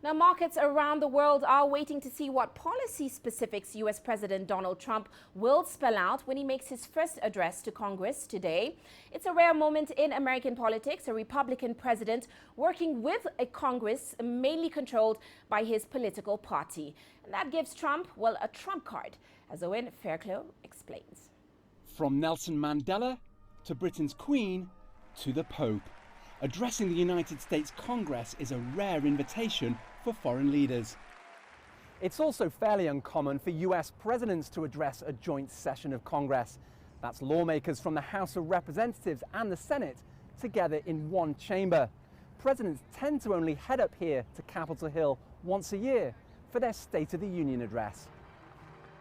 Now, markets around the world are waiting to see what policy specifics U.S. President Donald Trump will spell out when he makes his first address to Congress today. It's a rare moment in American politics, a Republican president working with a Congress mainly controlled by his political party. And that gives Trump, well, a trump card, as Owen Fairclough explains. From Nelson Mandela to Britain's Queen to the Pope. Addressing the United States Congress is a rare invitation for foreign leaders. It's also fairly uncommon for US presidents to address a joint session of Congress. That's lawmakers from the House of Representatives and the Senate together in one chamber. Presidents tend to only head up here to Capitol Hill once a year for their State of the Union address.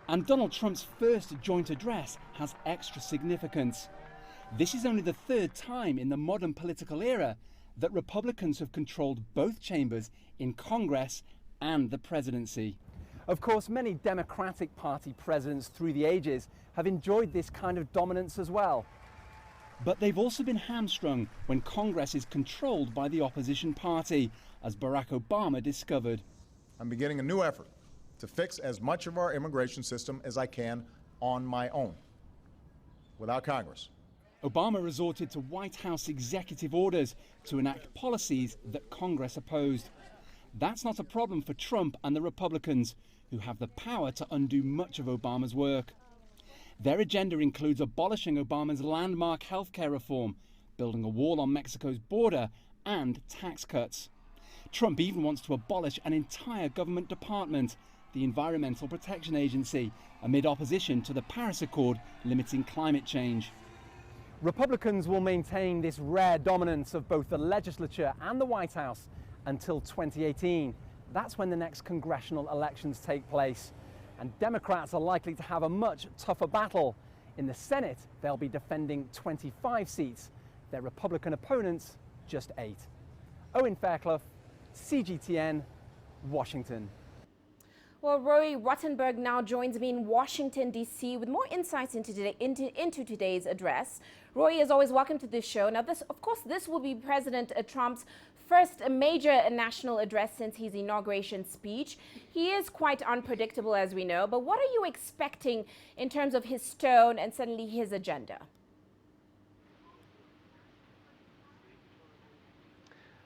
And Donald Trump's first joint address has extra significance. This is only the third time in the modern political era that Republicans have controlled both chambers in Congress and the presidency. Of course, many Democratic Party presidents through the ages have enjoyed this kind of dominance as well. But they've also been hamstrung when Congress is controlled by the opposition party, as Barack Obama discovered. I'm beginning a new effort to fix as much of our immigration system as I can on my own, without Congress. Obama resorted to White House executive orders to enact policies that Congress opposed. That's not a problem for Trump and the Republicans, who have the power to undo much of Obama's work. Their agenda includes abolishing Obama's landmark healthcare reform, building a wall on Mexico's border, and tax cuts. Trump even wants to abolish an entire government department, the Environmental Protection Agency, amid opposition to the Paris Accord limiting climate change. Republicans will maintain this rare dominance of both the legislature and the White House until 2018. That's when the next congressional elections take place. And Democrats are likely to have a much tougher battle. In the Senate, they'll be defending 25 seats. Their Republican opponents, just 8. Owen Fairclough, CGTN, Washington. Well, Roy Rottenberg now joins me in Washington, D.C. with more insights into today's address. Roy is always welcome to this show. Now, of course, this will be President Trump's first major national address since his inauguration speech. He is quite unpredictable, as we know, but what are you expecting in terms of his tone and suddenly his agenda?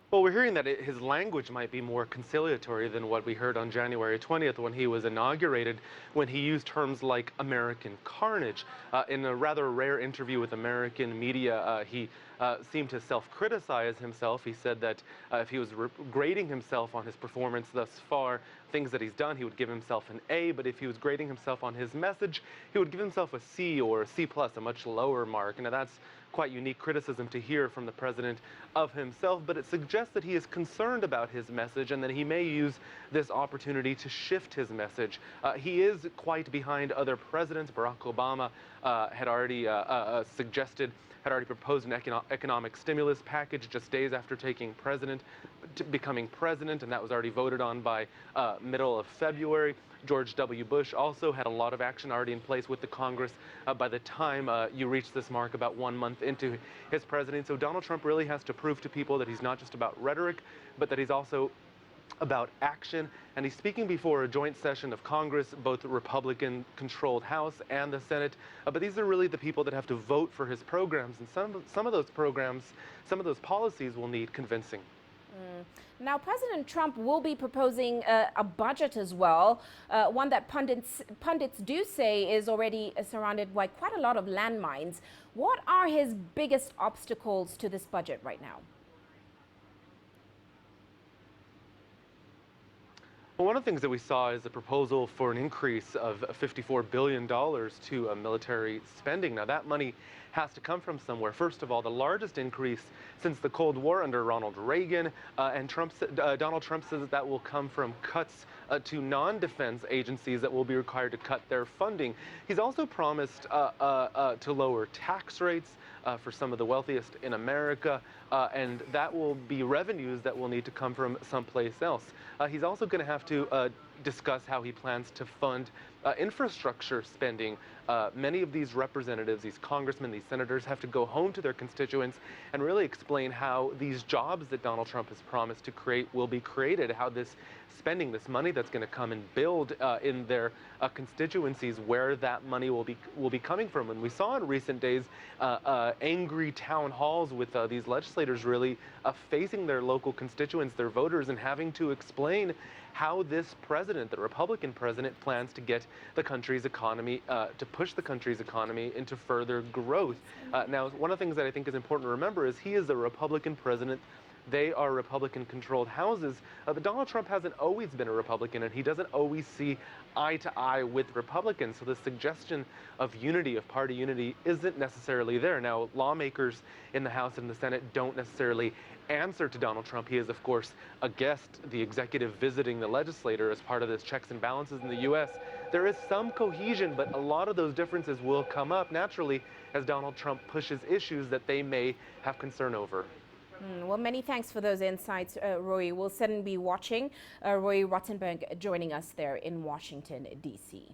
Well, we're hearing that his language might be more conciliatory than what we heard on January 20th when he was inaugurated, when he used terms like American carnage. In a rather rare interview with American media, he seemed to self-criticize himself. He said that if he was grading himself on his performance thus far, things that he's done, he would give himself an A, but if he was grading himself on his message, he would give himself a C or a C+, a much lower mark. Now, that's quite unique criticism to hear from the president of himself, but it suggests that he is concerned about his message and that he may use this opportunity to shift his message. He is quite behind other presidents. Barack Obama had already proposed an economic stimulus package just days after becoming president, and that was already voted on by middle of February. George W. Bush also had a lot of action already in place with the Congress by the time you reach this mark about 1 month into his presidency. So Donald Trump really has to prove to people that he's not just about rhetoric, but that he's also about action. And he's speaking before a joint session of Congress, both the Republican-controlled House and the Senate. But these are really the people that have to vote for his programs. And some of those programs, some of those policies will need convincing. Now, President Trump will be proposing a budget as well, one that pundits do say is already surrounded by quite a lot of landmines. What are his biggest obstacles to this budget right now? Well, one of the things that we saw is a proposal for an increase of $54 billion to military spending. Now, that money has to come from somewhere. First of all, the largest increase since the Cold War under Ronald Reagan, and Donald Trump says that will come from cuts to non-defense agencies that will be required to cut their funding. He's also promised to lower tax rates for some of the wealthiest in America, and that will be revenues that will need to come from someplace else. He's also going to have to discuss how he plans to fund infrastructure spending. Many of these representatives, these congressmen, these senators have to go home to their constituents and really explain how these jobs that Donald Trump has promised to create will be created, how this spending, this money that's going to come and build in their constituencies, where that money will be coming from. And we saw in recent days angry town halls with these legislators really facing their local constituents, their voters, and having to explain how this president, the Republican president, plans to get the country's economy, to push the country's economy into further growth. Now, one of the things that I think is important to remember is he is a Republican president. They are Republican-controlled houses. But Donald Trump hasn't always been a Republican, and he doesn't always see eye to eye with Republicans. So the suggestion of unity, of party unity, isn't necessarily there. Now, lawmakers in the House and the Senate don't necessarily answer to Donald Trump. He is, of course, a guest, the executive visiting the legislator as part of this checks and balances in the U.S. There is some cohesion, but a lot of those differences will come up naturally as Donald Trump pushes issues that they may have concern over. Well, many thanks for those insights, Roy. We'll certainly be watching. Roy Rottenberg joining us there in Washington, D.C.